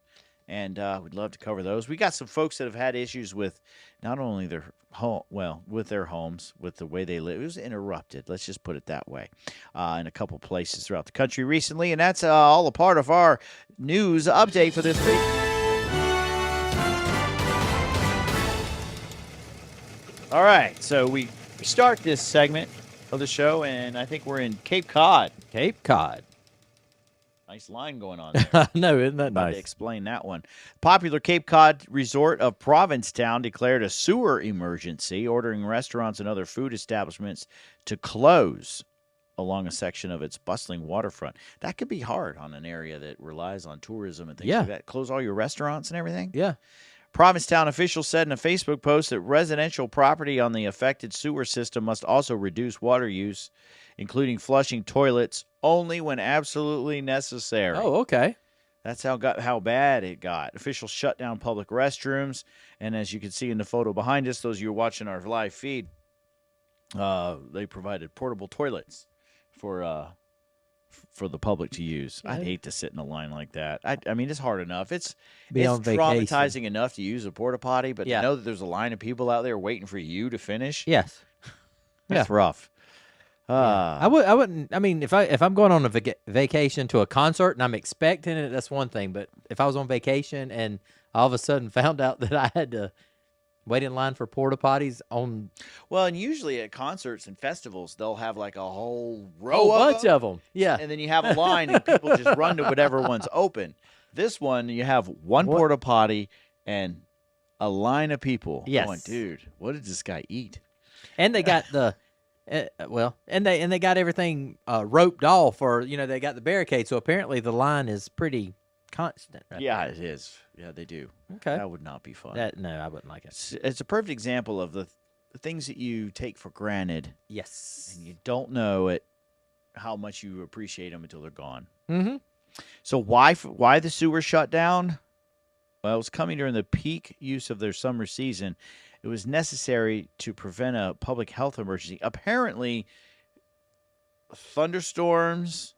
and we'd love to cover those. We got some folks that have had issues with not only their home, with their homes, with the way they live. It was interrupted, let's just put it that way, in a couple places throughout the country recently, and that's all a part of our news update for this week. All right, so we start this segment of the show, and I think we're in Cape Cod. Cape Cod. Nice line going on there. No, isn't that nice? To explain that one. Popular Cape Cod resort of Provincetown declared a sewer emergency, ordering restaurants and other food establishments to close along a section of its bustling waterfront. That could be hard on an area that relies on tourism and things like that. Close all your restaurants and everything? Yeah. Provincetown officials said in a Facebook post that residential property on the affected sewer system must also reduce water use, including flushing toilets only when absolutely necessary. Oh, okay. That's how bad it got. Officials shut down public restrooms, and as you can see in the photo behind us, those of you watching our live feed, they provided portable toilets for the public to use. Yeah. I'd hate to sit in a line like that. I mean, it's hard enough. It's traumatizing enough to use a porta potty, but to know that there's a line of people out there waiting for you to finish. Yes, that's rough. I wouldn't. I mean, if I'm going on a vacation to a concert and I'm expecting it, that's one thing. But if I was on vacation and all of a sudden found out that I had to wait in line for porta potties on. Well, and usually at concerts and festivals, they'll have like a whole bunch of them. Yeah. And then you have a line and people just run to whatever one's open. This one, you have one porta potty and a line of people. Yes. Going, dude, what did this guy eat? And they got the, and they got everything roped off, or they got the barricade. So apparently the line is pretty constant. Right yeah, there. It is. Yeah, they do. Okay. That would not be fun. No, I wouldn't like it. It's a perfect example of the things that you take for granted. Yes. And you don't know how much you appreciate them until they're gone. Mm-hmm. So why the sewer shut down? Well, it was coming during the peak use of their summer season, It was necessary to prevent a public health emergency. Apparently, thunderstorms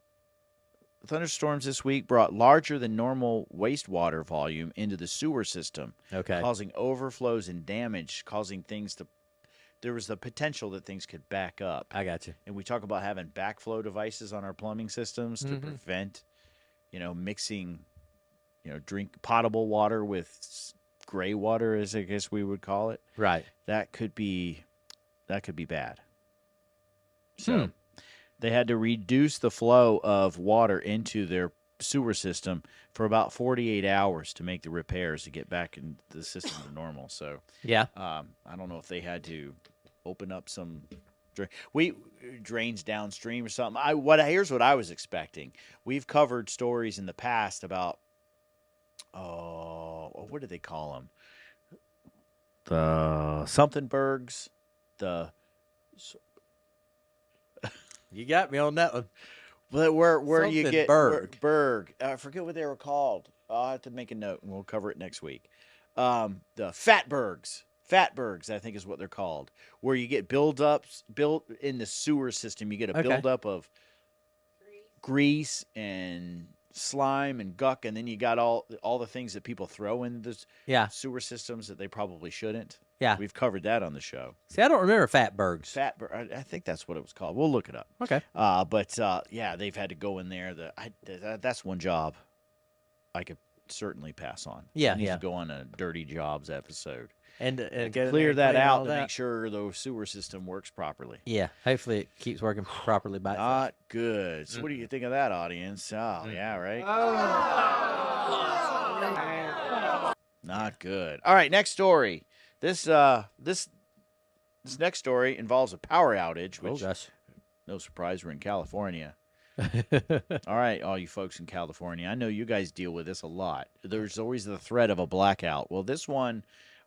this week brought larger than normal wastewater volume into the sewer system, causing overflows and damage, causing things to. There was the potential that things could back up. I got you. And we talk about having backflow devices on our plumbing systems to prevent, mixing, drink potable water with gray water, as I guess we would call it. Right. That could be bad. So they had to reduce the flow of water into their sewer system for about 48 hours to make the repairs to get back in the system to normal. So I don't know if they had to open up some drains downstream or something. Here's what I was expecting. We've covered stories in the past about what do they call them? The somethingbergs, You got me on that one. But where you get Berg. I forget what they were called. I'll have to make a note and we'll cover it next week. The fatbergs, I think is what they're called, where you get built in the sewer system. You get a buildup of grease and slime and guck, and then you got all the things that people throw in the sewer systems that they probably shouldn't. Yeah, we've covered that on the show. See, I don't remember fatbergs. I think that's what it was called. We'll look it up. Okay. But they've had to go in there. That's one job I could certainly pass on. Yeah, I need to go on a dirty jobs episode and clear that out to make sure the sewer system works properly. Yeah, hopefully it keeps working properly by itself. Not good. So what do you think of that, audience? Oh, yeah, right. Not good. All right, next story. This next story involves a power outage, which, no surprise, we're in California. All right, all you folks in California, I know you guys deal with this a lot. There's always the threat of a blackout. Well, this one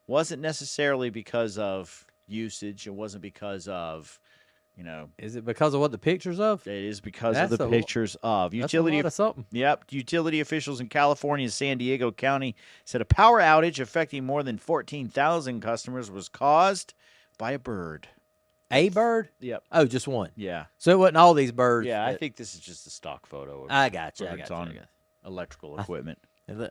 wasn't necessarily because of usage. It wasn't because of, Is it because of what the pictures of? It is because of the pictures of utility. That's a lot of something. Yep, utility officials in California and San Diego County said a power outage affecting more than 14,000 customers was caused by a bird. A bird? Yep. Oh, just one. Yeah. So it wasn't all these birds. Yeah, I think this is just a stock photo. I got you. Birds on electrical equipment.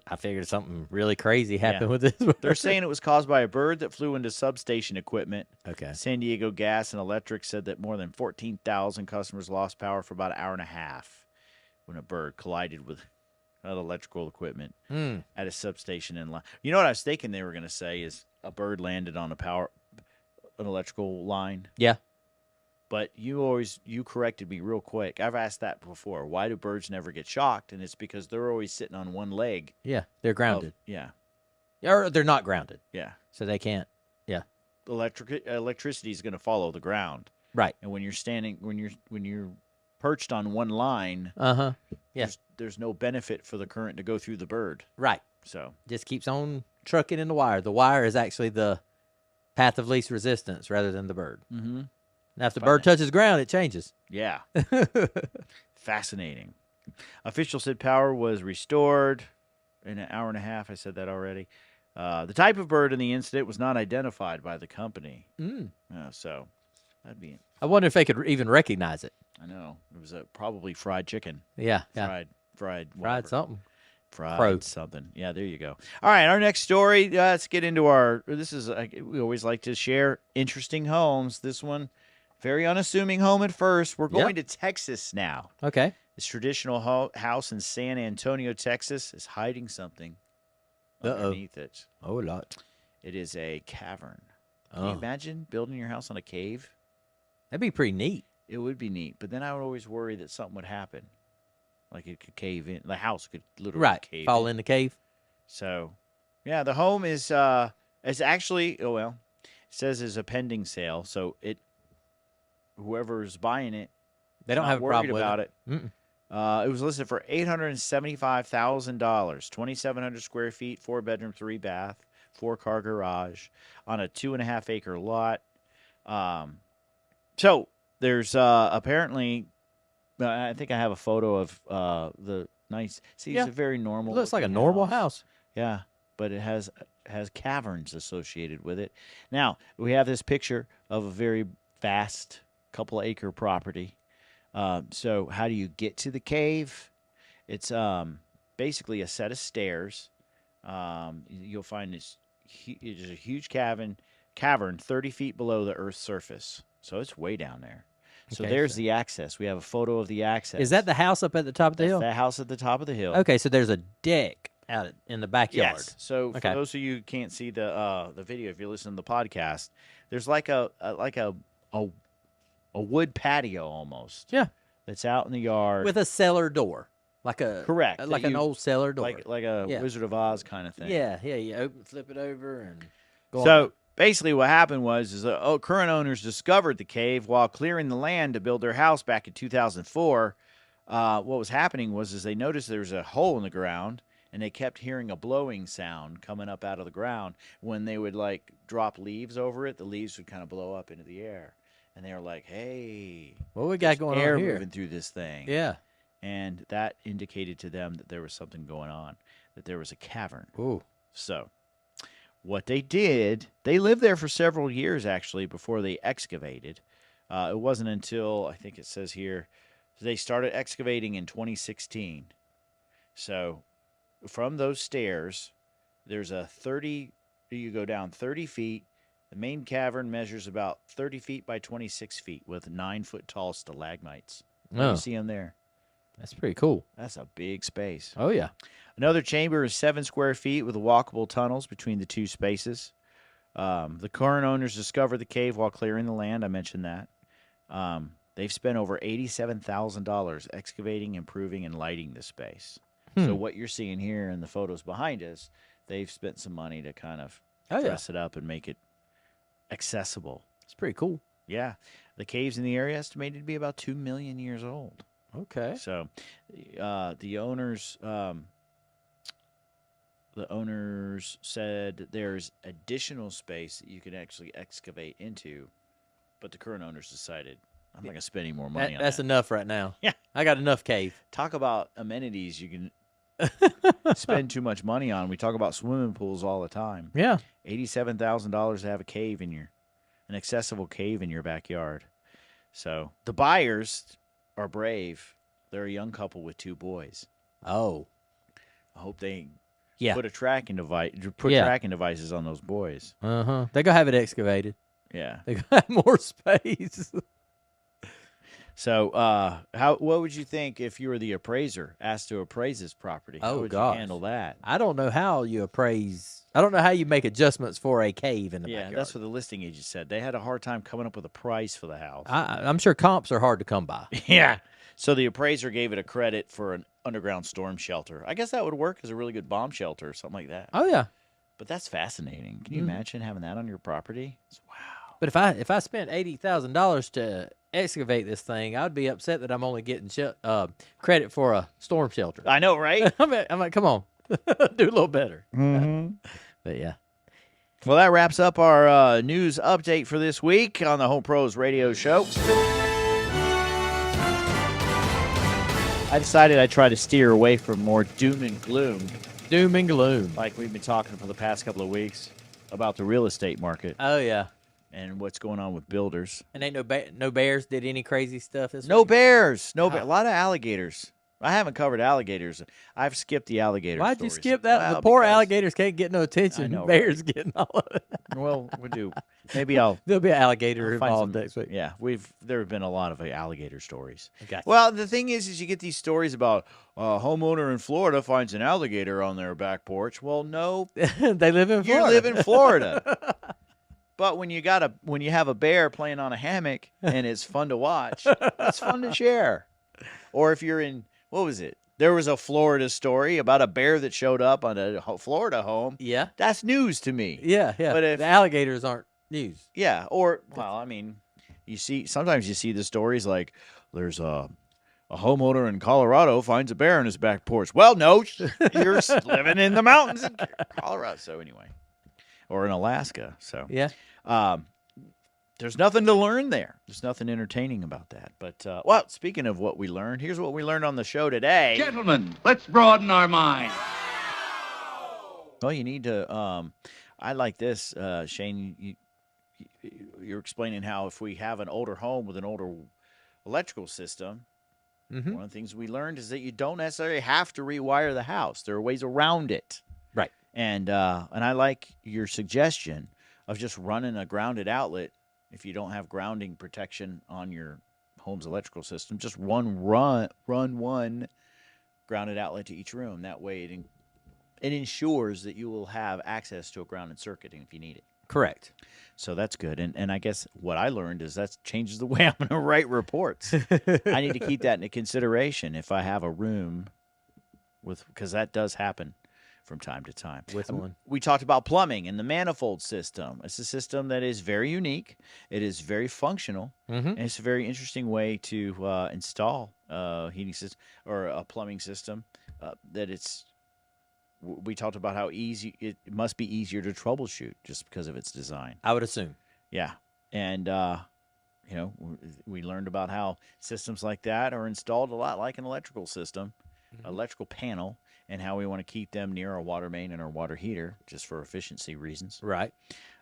I figured something really crazy happened with this. They're saying it was caused by a bird that flew into substation equipment. Okay. San Diego Gas and Electric said that more than 14,000 customers lost power for about an hour and a half when a bird collided with electrical equipment at a substation in line. You know what I was thinking they were going to say is a bird landed on an electrical line. Yeah. But you corrected me real quick. I've asked that before. Why do birds never get shocked? And it's because they're always sitting on one leg. Yeah, they're grounded. Yeah. Or they're not grounded. Yeah. So they can't. Yeah. Electricity is going to follow the ground. Right. And when you're perched on one line, there's no benefit for the current to go through the bird. Right. So just keeps on trucking in the wire. The wire is actually the path of least resistance rather than the bird. Mm-hmm. Now, if the bird touches ground, it changes. Yeah. Fascinating. Officials said power was restored in an hour and a half. I said that already. The type of bird in the incident was not identified by the company. So that'd be. I wonder if they could even recognize it. I know. It was probably fried chicken. Yeah. Fried something. Fried something. Yeah, there you go. All right, our next story. Let's get into we always like to share interesting homes. This one, very unassuming home at first. We're going to Texas now. Okay. This traditional house in San Antonio, Texas, is hiding something underneath it. Oh, a lot. It is a cavern. Can you imagine building your house on a cave? That'd be pretty neat. It would be neat, but then I would always worry that something would happen. Like it could cave in. The house could literally cave fall in the cave. So, yeah, the home is actually, it says is a pending sale. So whoever's buying it, they don't have a problem about it. It was listed for $875,000, 2,700 square feet, 4-bedroom, 3-bath, 4-car garage on a 2.5-acre lot. So there's apparently, I think I have a photo of the nice. See, it's a very normal. It looks like a normal house. Yeah, but it has caverns associated with it. Now, we have this picture of a very vast couple-acre property. So how do you get to the cave? It's basically a set of stairs. You'll find this there's a huge cavern 30 feet below the Earth's surface. So it's way down there. So there's the access. We have a photo of the access. Is that the house up at the top of the hill? That house at the top of the hill. Okay, so there's a deck out in the backyard. Yes. So for those of you who can't see the video, if you listen to the podcast, there's like a wood patio almost. Yeah. That's out in the yard with a cellar door, like a correct, an old cellar door, like a Wizard of Oz kind of thing. Yeah. You flip it over and go so. on. Basically, what happened was current owners discovered the cave while clearing the land to build their house back in 2004. What was happening was they noticed there was a hole in the ground, and they kept hearing a blowing sound coming up out of the ground. When they would like drop leaves over it, the leaves would kind of blow up into the air, and they were like, "Hey, what we got going air on here? Moving through this thing." Yeah, and that indicated to them that there was something going on, that there was a cavern. Ooh, so. What they did, they lived there for several years, actually, before they excavated. It wasn't until, I think it says here, they started excavating in 2016. So from those stairs, there's you go down 30 feet. The main cavern measures about 30 feet by 26 feet with 9-foot tall stalagmites. Oh. You see them there. That's pretty cool. That's a big space. Oh, yeah. Another chamber is 7 square feet with walkable tunnels between the two spaces. The current owners discovered the cave while clearing the land. I mentioned that. They've spent over $87,000 excavating, improving, and lighting the space. So what you're seeing here in the photos behind us, they've spent some money to kind of dress it up and make it accessible. It's pretty cool. Yeah. The caves in the area estimated to be about 2 million years old. Okay. So the owners said that there's additional space that you can actually excavate into, but the current owners decided, I'm not going to spend any more money on that. That's enough right now. Yeah. I got enough cave. Talk about amenities you can spend too much money on. We talk about swimming pools all the time. Yeah. $87,000 to have a cave an accessible cave in your backyard. So the buyers are brave. They're a young couple with 2 boys. Oh. I hope they put tracking devices on those boys. Uh-huh. They go have it excavated. Yeah. They go have more space. So, what would you think if you were the appraiser asked to appraise this property? How would you handle that? I don't know how you appraise. I don't know how you make adjustments for a cave in the backyard. Yeah, that's what the listing agent said. They had a hard time coming up with a price for the house. I'm sure comps are hard to come by. Yeah. So the appraiser gave it a credit for an underground storm shelter. I guess that would work as a really good bomb shelter or something like that. Oh, yeah. But that's fascinating. Can you imagine having that on your property? Wow. But if I spent $80,000 to excavate this thing, I'd be upset that I'm only getting credit for a storm shelter. I know, right? I'm like, come on, do a little better. Mm-hmm. But yeah. Well, that wraps up our news update for this week on the Home Pros Radio Show. I decided I'd try to steer away from more doom and gloom. Doom and gloom. Like we've been talking for the past couple of weeks about the real estate market. Oh, yeah. And what's going on with builders. And ain't no bears did any crazy stuff this No week? bears. A lot of alligators. I haven't covered alligators. I've skipped the alligator Why'd stories. you skip that? Well, the poor because alligators can't get no attention. I know, Bears getting all of it. Well, we do. Maybe I'll. There'll be an alligator find involved some- next week. Yeah, there have been a lot of alligator stories. Okay. Well, the thing is you get these stories about a homeowner in Florida finds an alligator on their back porch. Well, no, They live in Florida. you live in Florida. But when you have a bear playing on a hammock and it's fun to watch, it's fun to share. Or if you're in, what was it? There was a Florida story about a bear that showed up on a Florida home. Yeah. That's news to me. Yeah. But if the alligators aren't news. Yeah, sometimes you see the stories like there's a homeowner in Colorado finds a bear on his back porch. Well, no, you're living in the mountains in Colorado. So anyway, or in Alaska. So Yeah. there's nothing to learn there. There's nothing entertaining about that. But speaking of what we learned, here's what we learned on the show today. Gentlemen, let's broaden our minds. Well, you need to. I like this, Shane. You're explaining how if we have an older home with an older electrical system, one of the things we learned is that you don't necessarily have to rewire the house. There are ways around it. Right. And I like your suggestion of just running a grounded outlet. If you don't have grounding protection on your home's electrical system, just run one grounded outlet to each room. That way it ensures that you will have access to a grounded circuit if you need it. Correct. So that's good. And I guess what I learned is that changes the way I'm going to write reports. I need to keep that into consideration if I have a room because that does happen from time to time. With one. We talked about plumbing and the manifold system. It's a system that is very unique. It is very functional. And it's a very interesting way to install a heating system or a plumbing system we talked about how easy it must be easier to troubleshoot just because of its design. I would assume. Yeah. And, we learned about how systems like that are installed a lot like an electrical system, electrical panel, and how we want to keep them near our water main and our water heater just for efficiency reasons. Right.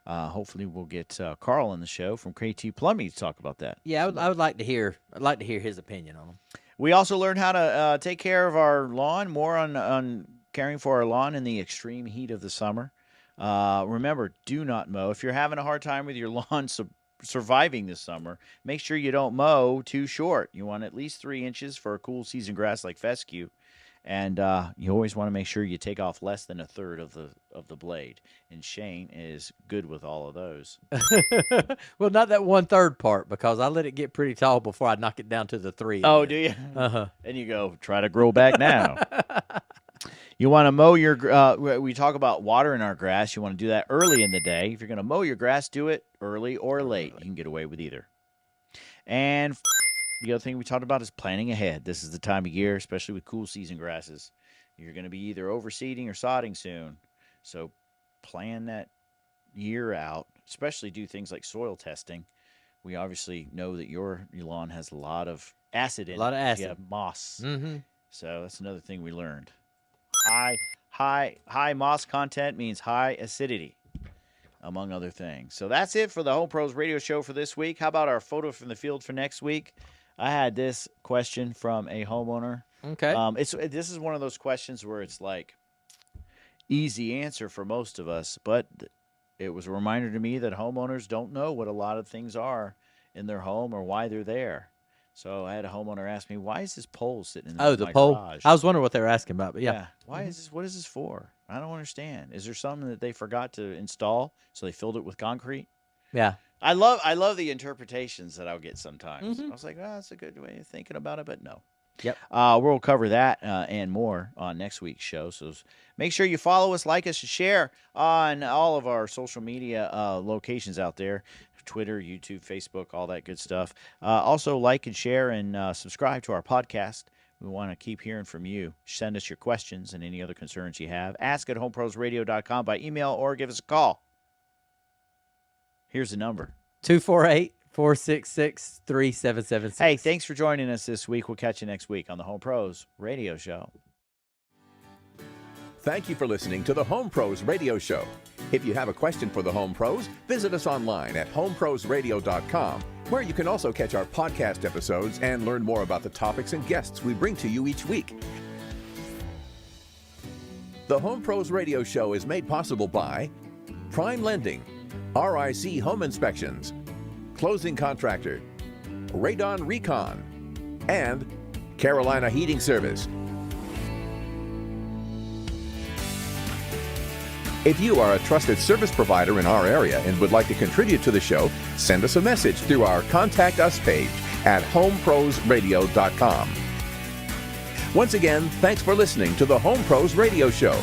Hopefully we'll get Carl on the show from KT Plumbing to talk about that. Yeah, I would like to hear. I'd like to hear his opinion on them. We also learned how to take care of our lawn, more on caring for our lawn in the extreme heat of the summer. Remember, do not mow. If you're having a hard time with your lawn surviving this summer, make sure you don't mow too short. You want at least 3 inches for a cool season grass like fescue. And you always want to make sure you take off less than a third of the blade. And Shane is good with all of those. Well, not that 1/3 part, because I let it get pretty tall before I knock it down to the 3. Oh, do you? And you go, try to grow back now. You want to mow your we talk about watering our grass. You want to do that early in the day. If you're going to mow your grass, do it early or late. You can get away with either. And the other thing we talked about is planning ahead. This is the time of year, especially with cool season grasses. You're going to be either overseeding or sodding soon. So plan that year out, especially do things like soil testing. We obviously know that your lawn has a lot of acid in it. A lot of acid. You have moss. So that's another thing we learned. High moss content means high acidity, among other things. So that's it for the Home Pros Radio Show for this week. How about our photo from the field for next week? I had this question from a homeowner. Okay. This is one of those questions where it's like easy answer for most of us, but it was a reminder to me that homeowners don't know what a lot of things are in their home or why they're there. So I had a homeowner ask me, why is this pole sitting in the my pole? garage? I was wondering what they were asking about, but yeah. Why is this? What is this for? I don't understand. Is there something that they forgot to install, so they filled it with concrete? Yeah. I love the interpretations that I'll get sometimes. I was like, that's a good way of thinking about it, but no. Yep. We'll cover that and more on next week's show. So make sure you follow us, like us, and share on all of our social media locations out there. Twitter, YouTube, Facebook, all that good stuff. Also, like and share and subscribe to our podcast. We want to keep hearing from you. Send us your questions and any other concerns you have. Ask at homeprosradio.com by email or give us a call. Here's the number. 248-466-3776. Hey, thanks for joining us this week. We'll catch you next week on the Home Pros Radio Show. Thank you for listening to the Home Pros Radio Show. If you have a question for the Home Pros, visit us online at homeprosradio.com, where you can also catch our podcast episodes and learn more about the topics and guests we bring to you each week. The Home Pros Radio Show is made possible by Prime Lending, RIC Home Inspections, Closing Contractor, Radon Recon, and Carolina Heating Service. If you are a trusted service provider in our area and would like to contribute to the show, send us a message through our Contact Us page at homeprosradio.com. Once again, thanks for listening to the Home Pros Radio Show.